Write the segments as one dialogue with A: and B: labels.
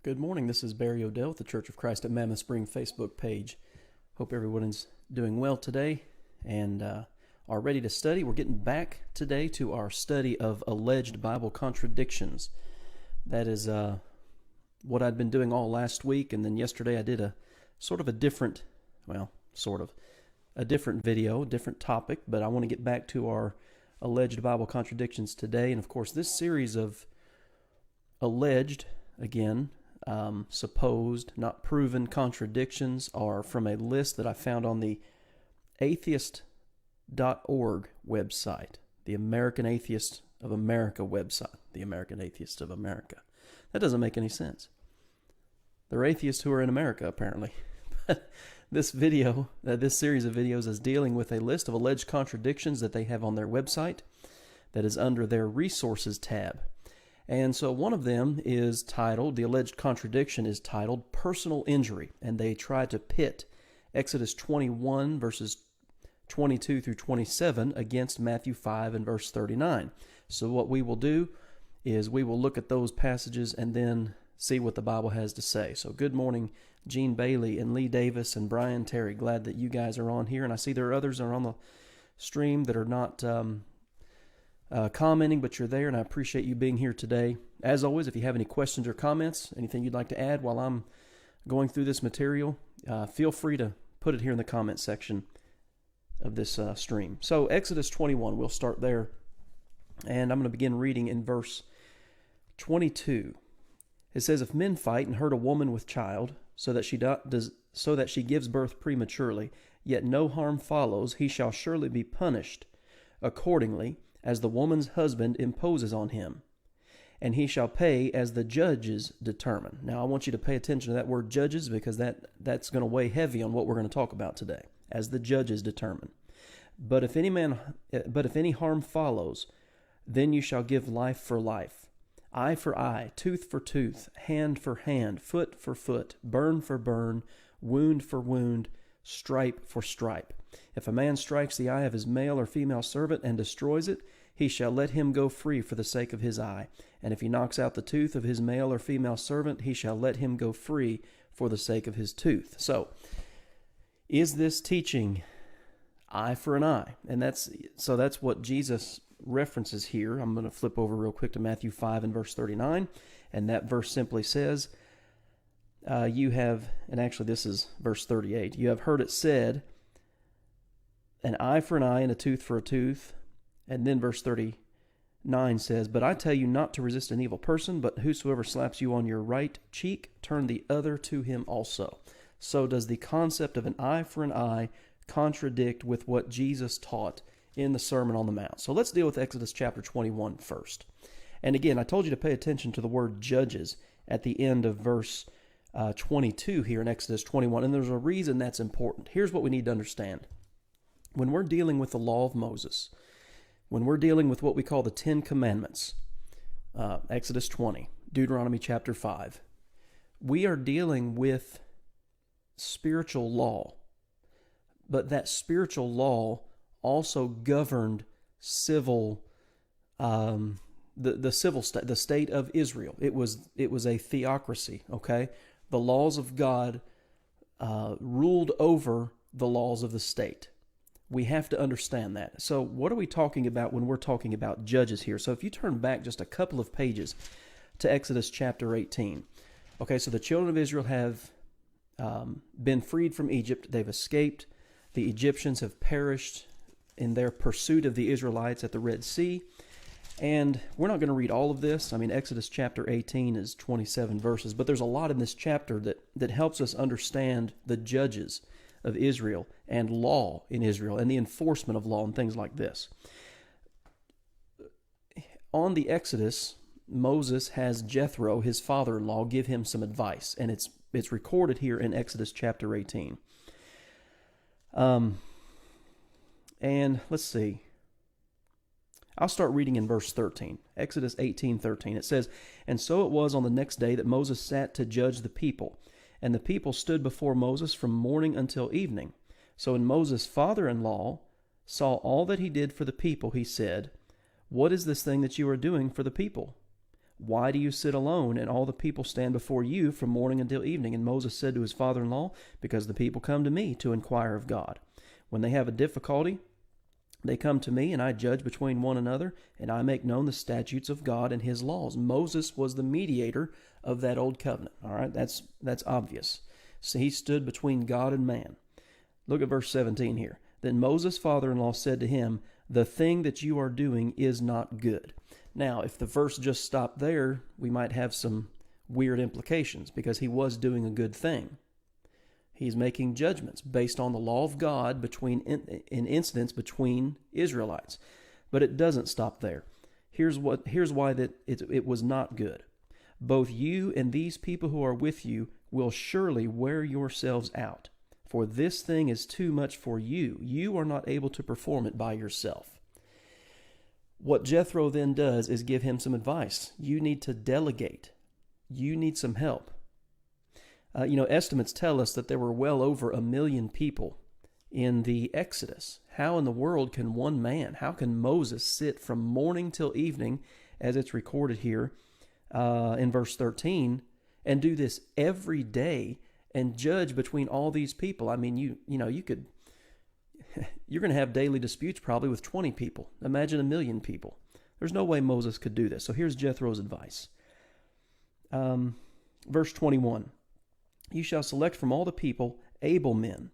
A: Good morning. This is Barry Odell with the Church of Christ at Mammoth Spring Facebook page. Hope everyone is doing well today and are ready to study. We're getting back today to our study of alleged Bible contradictions. That is what I'd been doing all last week, and then yesterday I did a different video, different topic, but I want to get back to our alleged Bible contradictions today. And of course, this series of alleged, again, supposed, not proven contradictions are from a list that I found on the atheist.org website, the American Atheists of America website, the American Atheists of America. That doesn't make any sense. They're atheists who are in America, apparently. But this series of videos is dealing with a list of alleged contradictions that they have on their website that is under their resources tab. And so one of them is titled, the alleged contradiction is titled personal injury, and they try to pit Exodus 21 verses 22 through 27 against Matthew 5 and verse 39. So what we will do is we will look at those passages and then see what the Bible has to say. So good morning, Gene Bailey and Lee Davis and Brian Terry. Glad that you guys are on here, and I see there are others that are on the stream that are not commenting, but you're there, and I appreciate you being here today. As always, if you have any questions or comments, anything you'd like to add while I'm going through this material, feel free to put it here in the comment section of this stream. So Exodus 21, we'll start there, and I'm going to begin reading in verse 22. It says, "If men fight and hurt a woman with child, so that she gives birth prematurely, yet no harm follows, he shall surely be punished accordingly, as the woman's husband imposes on him, and he shall pay as the judges determine." Now, I want you to pay attention to that word judges, because that's going to weigh heavy on what we're going to talk about today. As the judges determine. But if any harm follows, then you shall give life for life, eye for eye, tooth for tooth, hand for hand, foot for foot, burn for burn, wound for wound, stripe for stripe. If a man strikes the eye of his male or female servant and destroys it, he shall let him go free for the sake of his eye. And if he knocks out the tooth of his male or female servant, he shall let him go free for the sake of his tooth. So, is this teaching eye for an eye? And that's what Jesus references here. I'm going to flip over real quick to Matthew 5 and verse 39, and that verse simply says, and actually this is verse 38, "You have heard it said, an eye for an eye and a tooth for a tooth." And then verse 39 says, "But I tell you not to resist an evil person, but whosoever slaps you on your right cheek, turn the other to him also." So does the concept of an eye for an eye contradict with what Jesus taught in the Sermon on the Mount? So let's deal with Exodus chapter 21 first. And again, I told you to pay attention to the word judges at the end of verse 22 here in Exodus 21, and there's a reason that's important. Here's what we need to understand. When we're dealing with the law of Moses, when we're dealing with what we call the Ten Commandments, Exodus 20, Deuteronomy chapter 5, we are dealing with spiritual law. But that spiritual law also governed civil, the civil state, the state of Israel. It was a theocracy. Okay, the laws of God ruled over the laws of the state. We have to understand that. So what are we talking about when we're talking about judges here? So if you turn back just a couple of pages to Exodus chapter 18. Okay, so the children of Israel have been freed from Egypt. They've escaped. The Egyptians have perished in their pursuit of the Israelites at the Red Sea. And we're not going to read all of this. I mean, Exodus chapter 18 is 27 verses, but there's a lot in this chapter that helps us understand the judges of Israel and law in Israel and the enforcement of law and things like this. On the Exodus, Moses has Jethro, his father-in-law, give him some advice, and it's recorded here in Exodus chapter 18. And let's see. I'll start reading in verse 13. Exodus 18:13. It says, "And so it was on the next day that Moses sat to judge the people. And the people stood before Moses from morning until evening. So when Moses' father-in-law saw all that he did for the people, he said, 'What is this thing that you are doing for the people? Why do you sit alone, and all the people stand before you from morning until evening? And Moses said to his father-in-law, Because the people come to me to inquire of God. When they have a difficulty, they come to me, and I judge between one another, and I make known the statutes of God and his laws. Moses was the mediator of that old covenant. All right, that's obvious. So he stood between God and man. Look at verse 17 here. Then Moses' father-in-law said to him, The thing that you are doing is not good. Now, if the verse just stopped there, we might have some weird implications, because he was doing a good thing. He's making judgments based on the law of God in incidents between Israelites. But it doesn't stop there. Here's why that it was not good. Both you and these people who are with you will surely wear yourselves out, for this thing is too much for you. You are not able to perform it by yourself. What Jethro then does is give him some advice. You need to delegate. You need some help. Estimates tell us that there were well over 1 million people in the Exodus. How in the world can one man, how can Moses sit from morning till evening, as it's recorded here in verse 13, and do this every day and judge between all these people? I mean, you could... You're going to have daily disputes probably with 20 people. Imagine 1 million people. There's no way Moses could do this. So here's Jethro's advice. Verse 21. You shall select from all the people able men,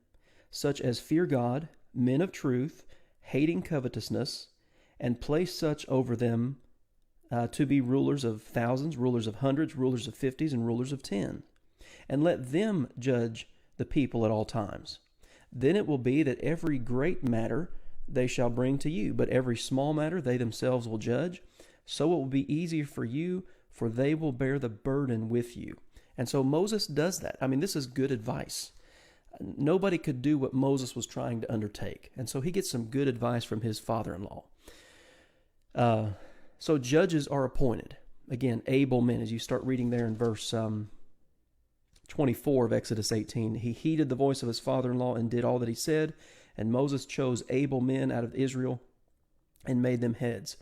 A: such as fear God, men of truth, hating covetousness, and place such over them to be rulers of thousands, rulers of hundreds, rulers of 50s, and rulers of 10. And let them judge the people at all times. Then it will be that every great matter they shall bring to you, but every small matter they themselves will judge. So it will be easier for you, for they will bear the burden with you. And so Moses does that. I mean, this is good advice. Nobody could do what Moses was trying to undertake. And so he gets some good advice from his father-in-law. So judges are appointed. Again, able men, as you start reading there in verse 24 of Exodus 18. He heeded the voice of his father-in-law and did all that he said, and Moses chose able men out of Israel and made them heads.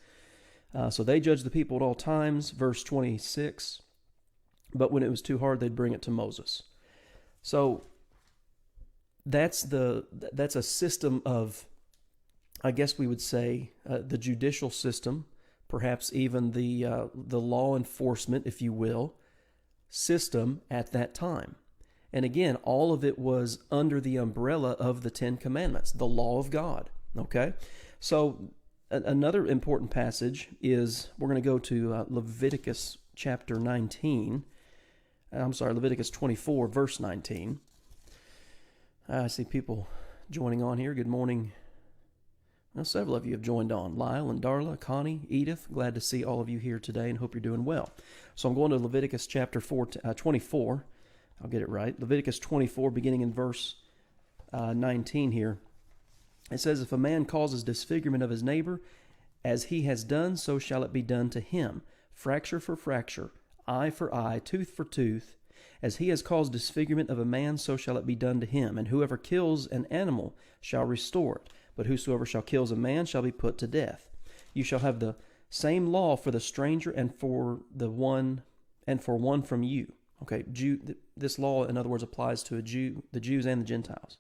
A: So they judged the people at all times. Verse 26, but when it was too hard, they'd bring it to Moses. So that's a system of, I guess we would say, the judicial system, perhaps even the law enforcement, if you will, system at that time. And again, all of it was under the umbrella of the Ten Commandments, the law of God. Okay? So another important passage is, we're going to go to Leviticus chapter 19. Leviticus 24, verse 19. I see people joining on here. Good morning. Well, several of you have joined on. Lyle and Darla, Connie, Edith, glad to see all of you here today and hope you're doing well. So I'm going to Leviticus chapter 24. I'll get it right. Leviticus 24, beginning in verse 19 here. It says, If a man causes disfigurement of his neighbor, as he has done, so shall it be done to him. Fracture for fracture, eye for eye, tooth for tooth. As he has caused disfigurement of a man, so shall it be done to him. And whoever kills an animal shall restore it. But whosoever shall kill a man shall be put to death. You shall have the same law for the stranger and for one from you. Okay, this law, in other words, applies to the Jews and the Gentiles.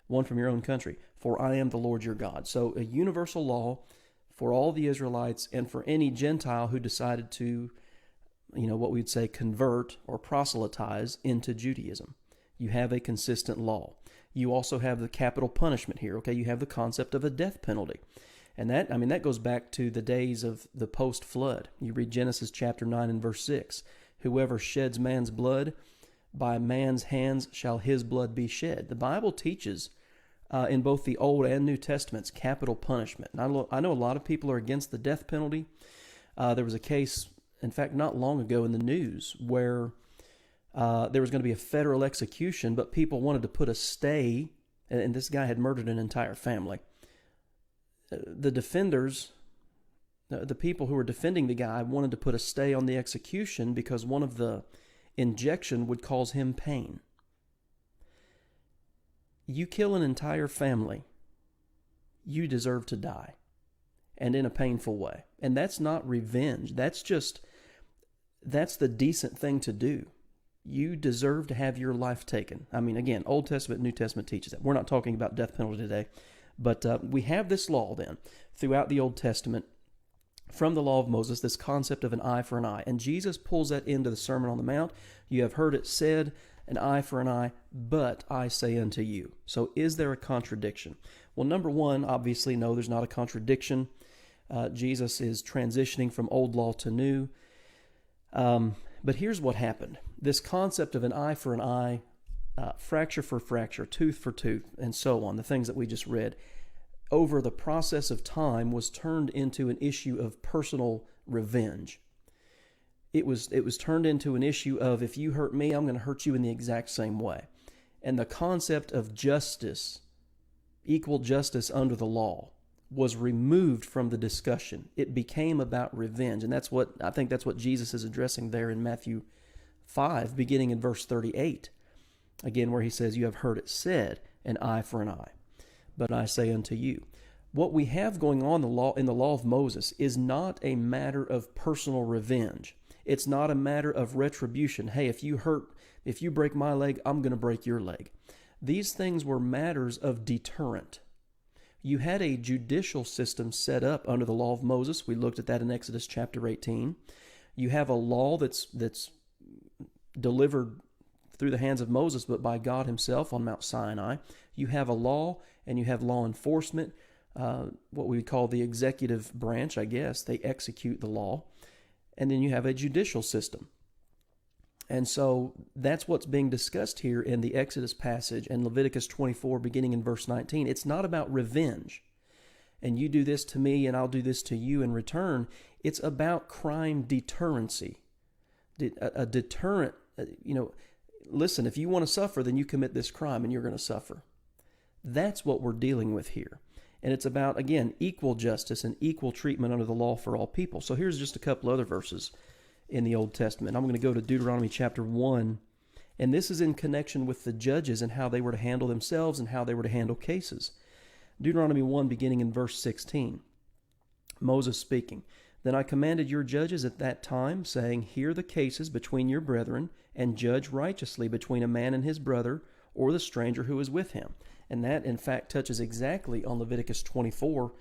A: One from your own country. For I am the Lord your God. So a universal law for all the Israelites and for any Gentile who decided to, what we'd say convert or proselytize into Judaism. You have a consistent law. You also have the capital punishment here, okay? You have the concept of a death penalty. And that goes back to the days of the post-flood. You read Genesis chapter 9 and verse 6. Whoever sheds man's blood, by man's hands shall his blood be shed. The Bible teaches in both the Old and New Testaments capital punishment. And I know a lot of people are against the death penalty. There was a case, in fact, not long ago in the news where there was going to be a federal execution, but people wanted to put a stay, and this guy had murdered an entire family. The defenders, the people who were defending the guy, wanted to put a stay on the execution because one of the injection would cause him pain. You kill an entire family, you deserve to die, and in a painful way. And that's not revenge. That's just that's the decent thing to do. You deserve to have your life taken. I mean, again, Old Testament, New Testament teaches that. We're not talking about death penalty today. But we have this law then throughout the Old Testament from the law of Moses, this concept of an eye for an eye. And Jesus pulls that into the Sermon on the Mount. You have heard it said, an eye for an eye, but I say unto you. So is there a contradiction? Well, number one, obviously, no, there's not a contradiction. Jesus is transitioning from old law to new. But here's what happened. This concept of an eye for an eye, fracture for fracture, tooth for tooth, and so on, the things that we just read, over the process of time was turned into an issue of personal revenge. It was turned into an issue of, if you hurt me, I'm going to hurt you in the exact same way. And the concept of justice, equal justice under the law, was removed from the discussion. It became about revenge. And I think that's what Jesus is addressing there in Matthew 5, beginning in verse 38. Again, where he says, you have heard it said, an eye for an eye, but I say unto you. What we have going on in the law of Moses is not a matter of personal revenge. It's not a matter of retribution. Hey, if you break my leg, I'm going to break your leg. These things were matters of deterrent. You had a judicial system set up under the law of Moses. We looked at that in Exodus chapter 18. You have a law that's delivered through the hands of Moses, but by God himself on Mount Sinai. You have a law, and you have law enforcement, what we would call the executive branch, I guess. They execute the law. And then you have a judicial system. And so that's what's being discussed here in the Exodus passage and Leviticus 24, beginning in verse 19. It's not about revenge. And you do this to me, and I'll do this to you in return. It's about crime deterrency. A deterrent, listen, if you want to suffer, then you commit this crime and you're going to suffer. That's what we're dealing with here. And it's about, again, equal justice and equal treatment under the law for all people. So here's just a couple other verses in the Old Testament. I'm going to go to Deuteronomy chapter 1. And this is in connection with the judges and how they were to handle themselves and how they were to handle cases. Deuteronomy 1, beginning in verse 16. Moses speaking. Then I commanded your judges at that time, saying, hear the cases between your brethren, and judge righteously between a man and his brother, or the stranger who is with him. And that, in fact, touches exactly on Leviticus 24,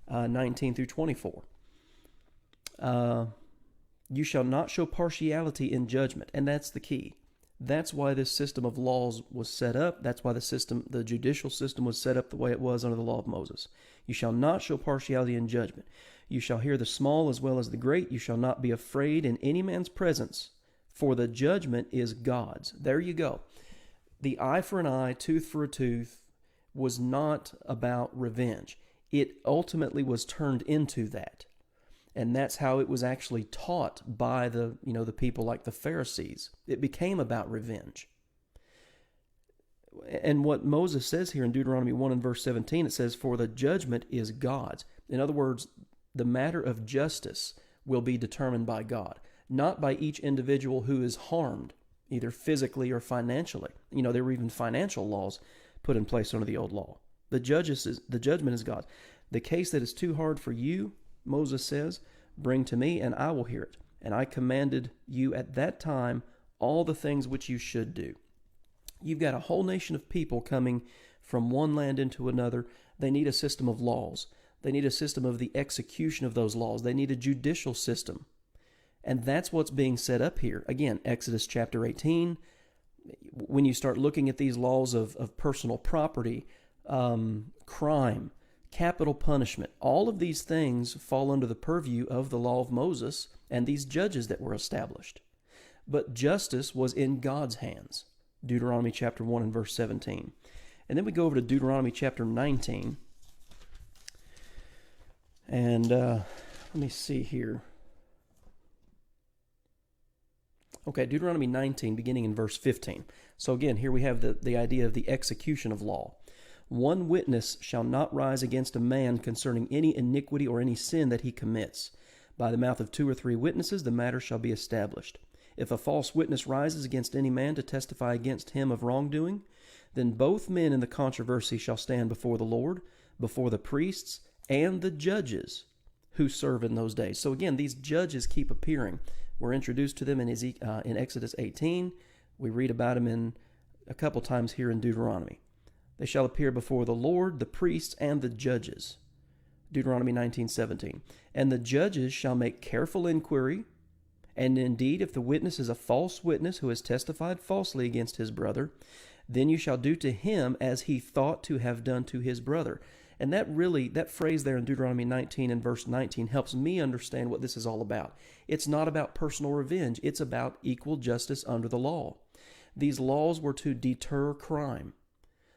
A: 19 through 24. You shall not show partiality in judgment. And that's the key. That's why this system of laws was set up. That's why the judicial system was set up the way it was under the law of Moses. You shall not show partiality in judgment. You shall hear the small as well as the great. You shall not be afraid in any man's presence, for the judgment is God's. There you go. The eye for an eye, tooth for a tooth was not about revenge. It ultimately was turned into that. And that's how it was actually taught by the people like the Pharisees. It became about revenge. And what Moses says here in Deuteronomy 1 and verse 17, it says, for the judgment is God's. In other words, the matter of justice will be determined by God, not by each individual who is harmed, either physically or financially. There were even financial laws put in place under the old law. The judgment is God's. The case that is too hard for you, Moses says, bring to me, and I will hear it. And I commanded you at that time all the things which you should do. You've got a whole nation of people coming from one land into another. They need a system of laws. They need a system of the execution of those laws. They need a judicial system. And that's what's being set up here. Again, Exodus chapter 18, when you start looking at these laws of personal property, crime, capital punishment, all of these things fall under the purview of the law of Moses and these judges that were established. But justice was in God's hands. Deuteronomy chapter 1 and verse 17. And then we go over to Deuteronomy chapter 19. And let me see here. Okay, Deuteronomy 19, beginning in verse 15. So again, here we have the idea of the execution of law. One witness shall not rise against a man concerning any iniquity or any sin that he commits. By the mouth of 2 or 3 witnesses the matter shall be established. If a false witness rises against any man to testify against him of wrongdoing, then both men in the controversy shall stand before the Lord, before the priests, and the judges who serve in those days. So again, these judges keep appearing. We're introduced to them in Exodus 18. We read about them in a couple times here in Deuteronomy. They shall appear before the Lord, the priests, and the judges. Deuteronomy 19:17. And the judges shall make careful inquiry, and indeed, if the witness is a false witness who has testified falsely against his brother, then you shall do to him as he thought to have done to his brother. And that phrase there in Deuteronomy 19 and verse 19 helps me understand what this is all about. It's not about personal revenge. It's about equal justice under the law. These laws were to deter crime,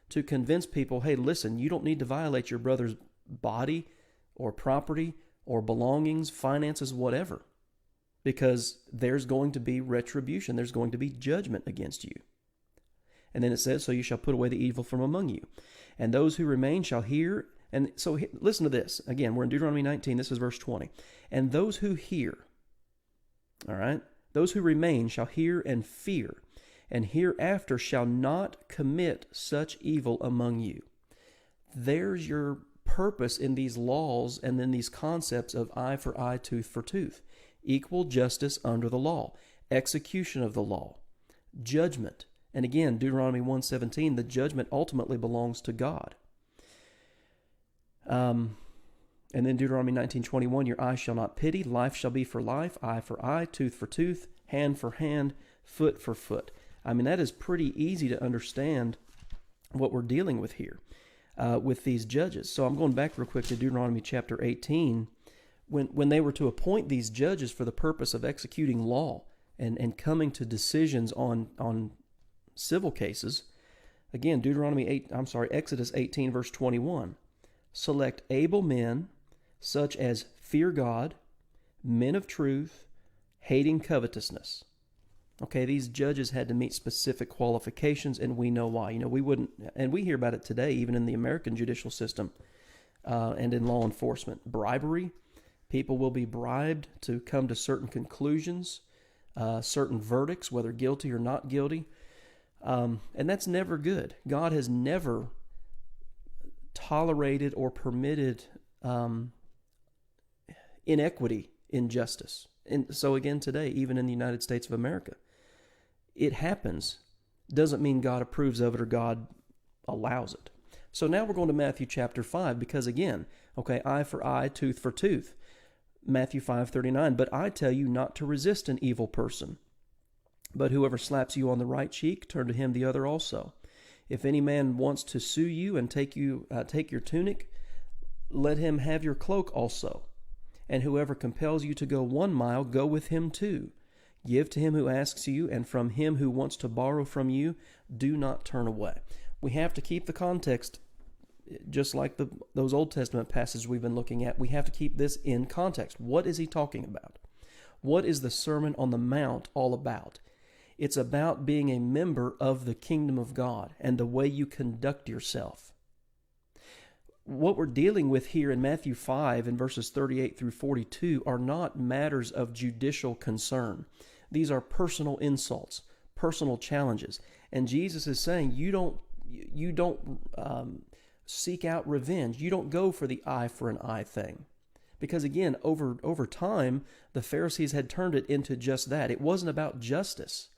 A: to convince people, hey, listen, you don't need to violate your brother's body or property or belongings, finances, whatever, because there's going to be retribution. There's going to be judgment against you. And then it says, so you shall put away the evil from among you. And those who remain shall hear. And so listen to this. Again, we're in Deuteronomy 19. This is verse 20. And those who hear, all right, those who remain shall hear and fear, and hereafter shall not commit such evil among you. There's your purpose in these laws and then these concepts of eye for eye, tooth for tooth. Equal justice under the law. Execution of the law. Judgment. And again, Deuteronomy 1:17, the judgment ultimately belongs to God. And then Deuteronomy 19:21, your eye shall not pity, life shall be for life, eye for eye, tooth for tooth, hand for hand, foot for foot. I mean, that is pretty easy to understand what we're dealing with here with these judges. So I'm going back real quick to Deuteronomy chapter 18. When they were to appoint these judges for the purpose of executing law and coming to decisions on civil cases, again, Exodus 18 verse 21. Select able men such as fear God, men of truth, hating covetousness. Okay, these judges had to meet specific qualifications, and we know why. We wouldn't, and we hear about it today, even in the American judicial system and in law enforcement. Bribery. People will be bribed to come to certain conclusions, certain verdicts, whether guilty or not guilty. And that's never good. God has never tolerated or permitted inequity in justice. And so again today, even in the United States of America, it happens. Doesn't mean God approves of it or God allows it. So now we're going to Matthew chapter 5 because again, okay, eye for eye, tooth for tooth. Matthew 5:39, but I tell you not to resist an evil person, but whoever slaps you on the right cheek, turn to him the other also. If any man wants to sue you and take your tunic, let him have your cloak also. And whoever compels you to go 1 mile, go with him 2. Give to him who asks you, and from him who wants to borrow from you, do not turn away. We have to keep the context, just like those Old Testament passages we've been looking at. We have to keep this in context. What is he talking about? What is the Sermon on the Mount all about? It's about being a member of the kingdom of God and the way you conduct yourself. What we're dealing with here in Matthew 5 in verses 38 through 42 are not matters of judicial concern. These are personal insults, personal challenges. And Jesus is saying you don't seek out revenge. You don't go for the eye for an eye thing. Because again, over time, the Pharisees had turned it into just that. It wasn't about justice.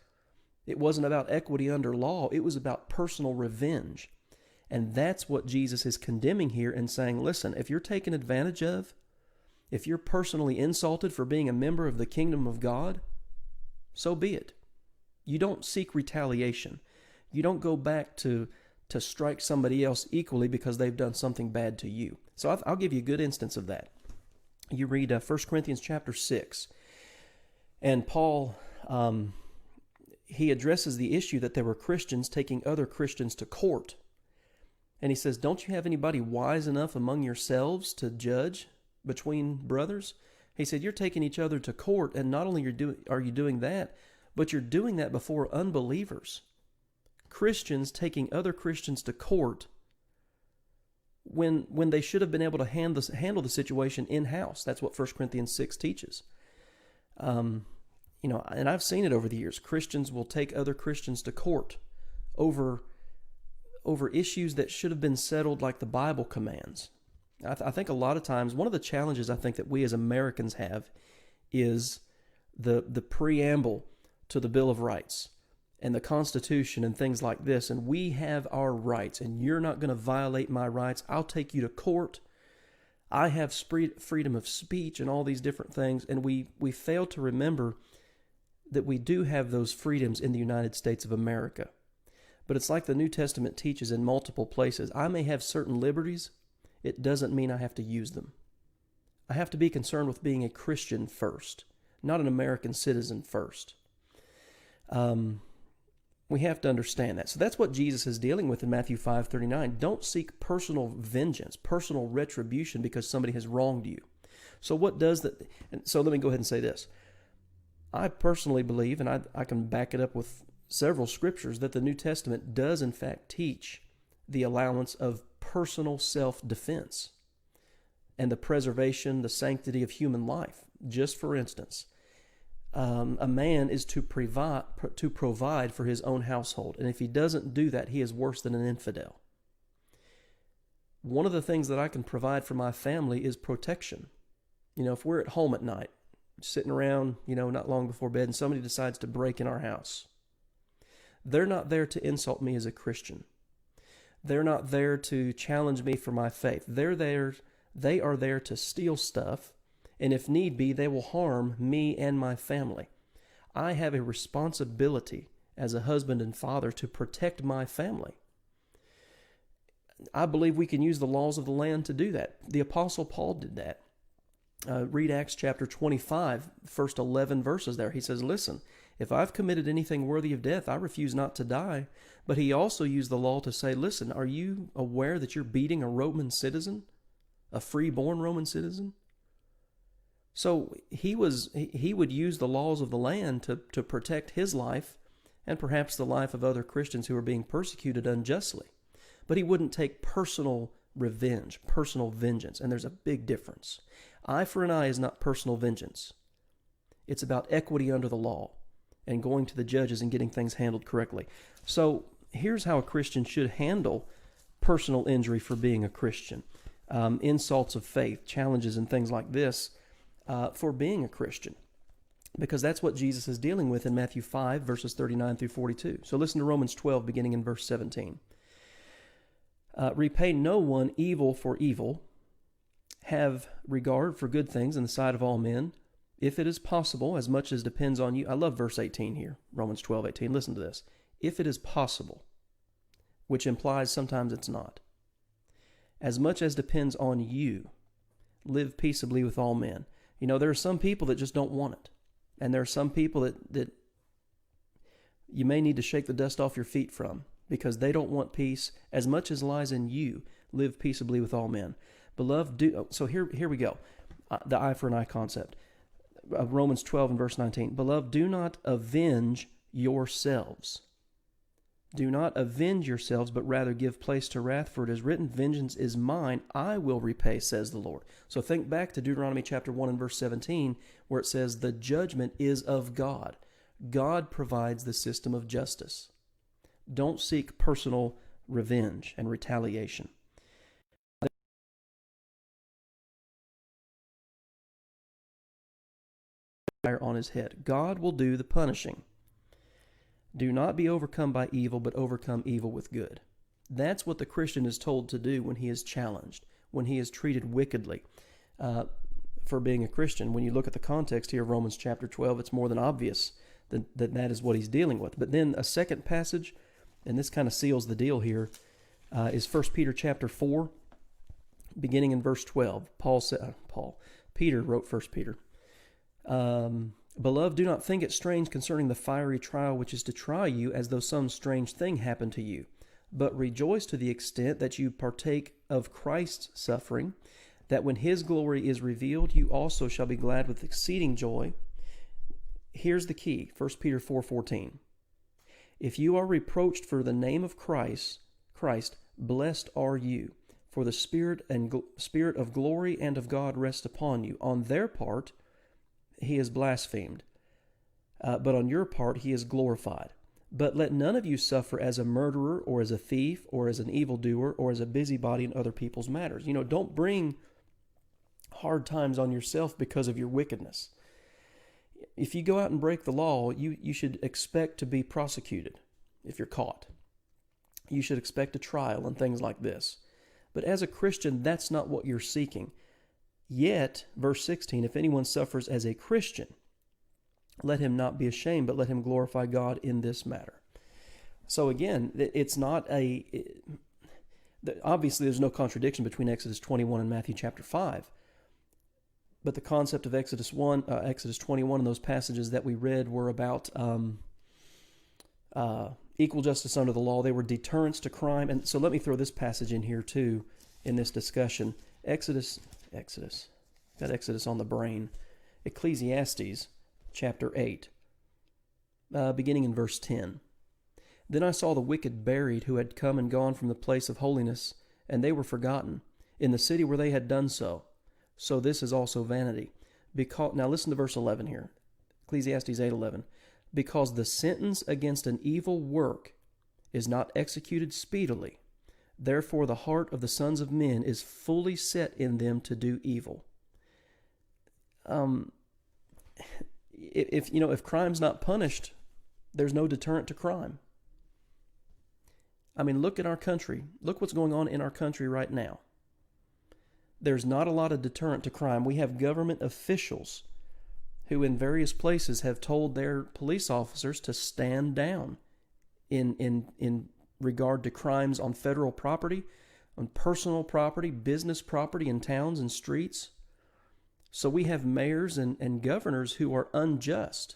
A: It wasn't about equity under law. It was about personal revenge. And that's what Jesus is condemning here and saying, listen, if you're taken advantage of, if you're personally insulted for being a member of the kingdom of God, so be it. You don't seek retaliation. You don't go back to strike somebody else equally because they've done something bad to you. So I'll give you a good instance of that. You read 1 Corinthians chapter 6, and Paul, he addresses the issue that there were Christians taking other Christians to court. And he says, don't you have anybody wise enough among yourselves to judge between brothers? He said, you're taking each other to court, and not only are you doing that, but you're doing that before unbelievers. Christians taking other Christians to court when they should have been able to handle the situation in-house. That's what 1 Corinthians 6 teaches. And I've seen it over the years. Christians will take other Christians to court over issues that should have been settled like the Bible commands. I think a lot of times, one of the challenges I think that we as Americans have is the preamble to the Bill of Rights and the Constitution and things like this, and we have our rights, and you're not going to violate my rights. I'll take you to court. I have freedom of speech and all these different things, and we fail to remember that we do have those freedoms in the United States of America. But it's like the New Testament teaches in multiple places. I may have certain liberties. It doesn't mean I have to use them. I have to be concerned with being a Christian first, not an American citizen first. We have to understand that. So that's what Jesus is dealing with in Matthew 5:39. Don't seek personal vengeance, personal retribution because somebody has wronged you. So what does that? So let me go ahead and say this. I personally believe, and I can back it up with several scriptures, that the New Testament does in fact teach the allowance of personal self-defense and the preservation, the sanctity of human life. Just for instance, a man is to provide for his own household, and if he doesn't do that, he is worse than an infidel. One of the things that I can provide for my family is protection. If we're at home at night, sitting around, not long before bed, and somebody decides to break in our house, they're not there to insult me as a Christian. They're not there to challenge me for my faith. They are there to steal stuff, and if need be, they will harm me and my family. I have a responsibility as a husband and father to protect my family. I believe we can use the laws of the land to do that. The Apostle Paul did that. Read Acts chapter 25, first 11 verses there. He says, listen, if I've committed anything worthy of death, I refuse not to die. But he also used the law to say, listen, are you aware that you're beating a Roman citizen, a free-born Roman citizen? So he would use the laws of the land to protect his life and perhaps the life of other Christians who are being persecuted unjustly. But he wouldn't take personal revenge, personal vengeance, and there's a big difference. Eye for an eye is not personal vengeance. It's about equity under the law and going to the judges and getting things handled correctly. So here's how a Christian should handle personal injury for being a Christian. Insults of faith, challenges and things like this for being a Christian. Because that's what Jesus is dealing with in Matthew 5, verses 39 through 42. So listen to Romans 12, beginning in verse 17. Repay no one evil for evil. Have regard for good things in the sight of all men, if it is possible, as much as depends on you. I love verse 18 here, Romans 12:18. Listen to this. If it is possible, which implies sometimes it's not. As much as depends on you, live peaceably with all men. There are some people that just don't want it. And there are some people that you may need to shake the dust off your feet from because they don't want peace. As much as lies in you, live peaceably with all men. Beloved, so here we go. The eye for an eye concept. Romans 12 and verse 19. Beloved, do not avenge yourselves. Do not avenge yourselves, but rather give place to wrath, for it is written, vengeance is mine, I will repay, says the Lord. So think back to Deuteronomy chapter 1 and verse 17, where it says, the judgment is of God. God provides the system of justice. Don't seek personal revenge and retaliation. On his head. God will do the punishing. Do not be overcome by evil, but overcome evil with good. That's what the Christian is told to do when he is challenged, when he is treated wickedly for being a Christian. When you look at the context here of Romans chapter 12, it's more than obvious that is what he's dealing with. But then a second passage, and this kind of seals the deal here, is 1 Peter chapter 4, beginning in verse 12. Peter wrote 1 Peter. Beloved, do not think it strange concerning the fiery trial which is to try you as though some strange thing happened to you, but rejoice to the extent that you partake of Christ's suffering, that when his glory is revealed, you also shall be glad with exceeding joy. Here's the key, 1 Peter 4:14. If you are reproached for the name of Christ, blessed are you, for the Spirit of glory and of God rest upon you. On their part, he is blasphemed, but on your part he is glorified. But let none of you suffer as a murderer or as a thief or as an evildoer or as a busybody in other people's matters. Don't bring hard times on yourself because of your wickedness. if you go out and break the law, you should expect to be prosecuted if you're caught. You should expect a trial and things like this. But as a Christian, that's not what you're seeking. Yet, verse 16, if anyone suffers as a Christian, let him not be ashamed, but let him glorify God in this matter. So again, it's not obviously there's no contradiction between Exodus 21 and Matthew chapter 5. But the concept of Exodus 21, and those passages that we read were about equal justice under the law. They were deterrents to crime. And so let me throw this passage in here too in this discussion. Exodus, got Exodus on the brain. Ecclesiastes chapter 8, beginning in verse 10. Then I saw the wicked buried who had come and gone from the place of holiness, and they were forgotten in the city where they had done so. So this is also vanity. Now listen to verse 11 here. Ecclesiastes 8:11. Because the sentence against an evil work is not executed speedily, therefore the heart of the sons of men is fully set in them to do evil. If crime's not punished, there's no deterrent to crime. I mean, look at our country. Look what's going on in our country right now. There's not a lot of deterrent to crime. We have government officials who in various places have told their police officers to stand down in regard to crimes on federal property, on personal property, business property in towns and streets. So we have mayors and governors who are unjust.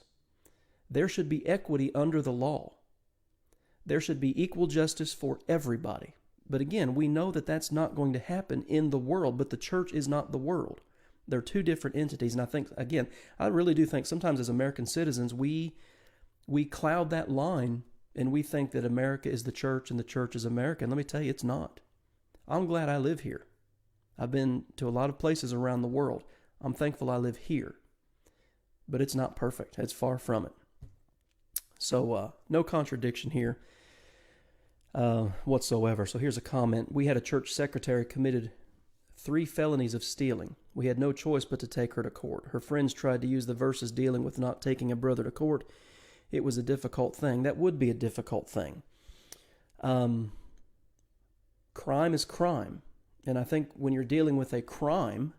A: There should be equity under the law. There should be equal justice for everybody. But again, we know that that's not going to happen in the world, but the church is not the world. They're two different entities. And I think, again, I really do think sometimes as American citizens, we cloud that line and we think that America is the church and the church is America. And let me tell you, it's not. I'm glad I live here. I've been to a lot of places around the world. I'm thankful I live here. But it's not perfect. It's far from it. So no contradiction here whatsoever. So here's a comment. We had a church secretary committed 3 felonies of stealing. We had no choice but to take her to court. Her friends tried to use the verses dealing with not taking a brother to court. It was a difficult thing. That would be a difficult thing. Crime is crime. And I think when you're dealing with a crime,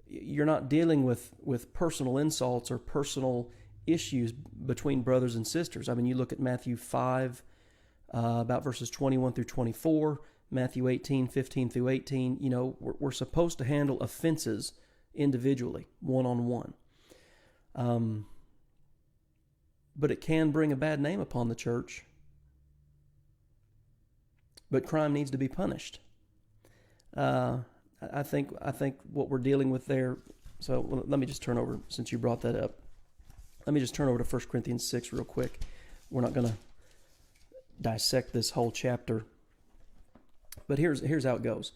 A: you're not dealing with personal insults or personal issues between brothers and sisters. I mean, you look at Matthew 5, about verses 21 through 24, Matthew 18, 15 through 18. You know, we're supposed to handle offenses individually, one-on-one. But it can bring a bad name upon the church. But crime needs to be punished. I think what we're dealing with there, so let me just turn over, since you brought that up, let me just turn over to 1 Corinthians 6 real quick. We're not going to dissect this whole chapter, but here's how it goes.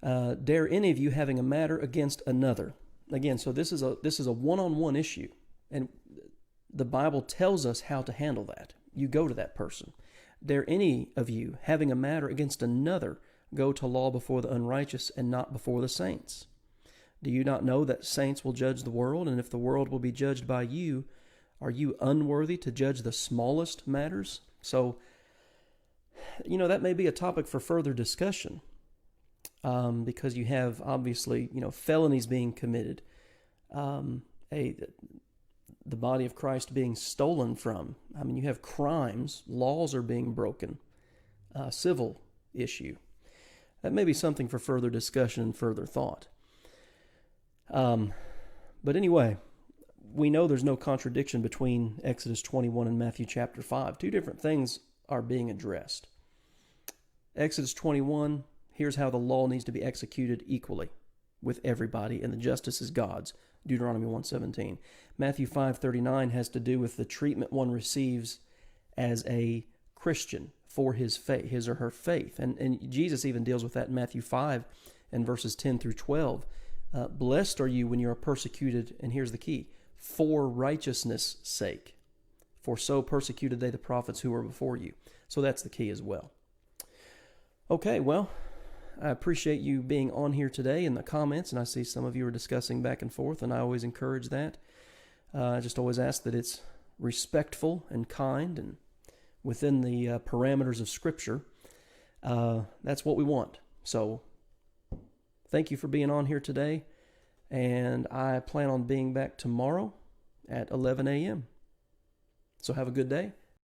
A: Dare any of you having a matter against another. Again, so this is a one-on-one issue, and the Bible tells us how to handle that. You go to that person. Dare any of you having a matter against another go to law before the unrighteous and not before the saints? Do you not know that saints will judge the world? And if the world will be judged by you, are you unworthy to judge the smallest matters? So, that may be a topic for further discussion, because you have, obviously, felonies being committed, the body of Christ being stolen from. I mean, you have crimes, laws are being broken, civil issue. That may be something for further discussion and further thought. But anyway, we know there's no contradiction between Exodus 21 and Matthew chapter 5. Two different things are being addressed. Exodus 21, here's how the law needs to be executed equally with everybody, and the justice is God's. Deuteronomy 1:17. Matthew 5:39 has to do with the treatment one receives as a Christian for his faith, his or her faith. And Jesus even deals with that in Matthew 5 and verses 10 through 12. Blessed are you when you are persecuted, and here's the key, for righteousness' sake. For so persecuted they the prophets who were before you. So that's the key as well. Okay, well, I appreciate you being on here today in the comments, and I see some of you are discussing back and forth, and I always encourage that. I just always ask that it's respectful and kind and within the parameters of Scripture. That's what we want. So thank you for being on here today, and I plan on being back tomorrow at 11 a.m. So have a good day.